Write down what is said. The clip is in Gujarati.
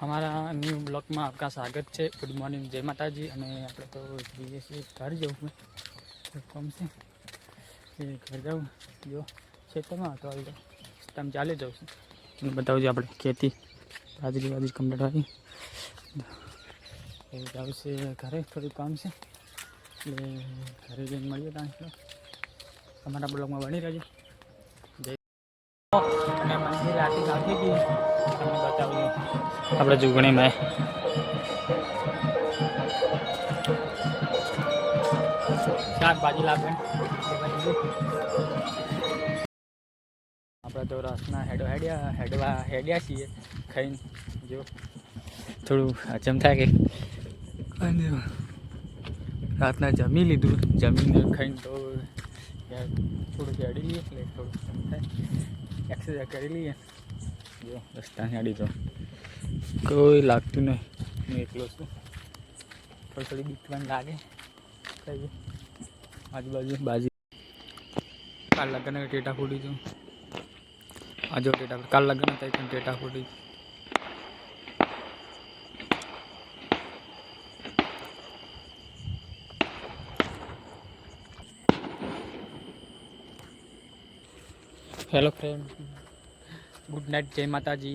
हमारा न्यू ब्लॉग में आपका स्वागत है। गुड मॉर्निंग, जय माता जी। અને આપણે તો જઈએ છીએ ઘર જવું કોમ છે એ ઘર જવું જો ખેતરમાં તો આવી તમે ચાલે જાઉં છું તમને બતાવજો આપણે ખેતી બાજરી કમ્પ્લીટ આવી એ જાવું છે ઘરે થોડું કામ છે એટલે ઘરે જઈને મળીએ ત્યાં અમારા બ્લોગમાં બની રહેજો। જય અને મંદિર આરતી આવતી હતી તમને બતાવજો આપણે જુગણીમાં શાકભાજી લાગે આપણે તો રસના હેડ્યા છીએ ખાઈને જો થોડું હજમ થાય કે અને રાતના જમી લીધું જમીને ખાઈને તો થોડું હેડી લઈએ એટલે થોડું થાય એક્સરસાઇઝ કરી લઈએ જો રસ્તા હેડી તો કોઈ લાગતું નહીં હું એકલો છું થોડી બીક પણ લાગે કહીએ આજુબાજુ બાજી કાલ લગ્ન ટેટા ફૂટી છું આજો ટેટા કાલ લગ્ન થાય પણ ટેટા ફૂટી हेलो फ्रेंड, गुड नाइट, जय माता जी।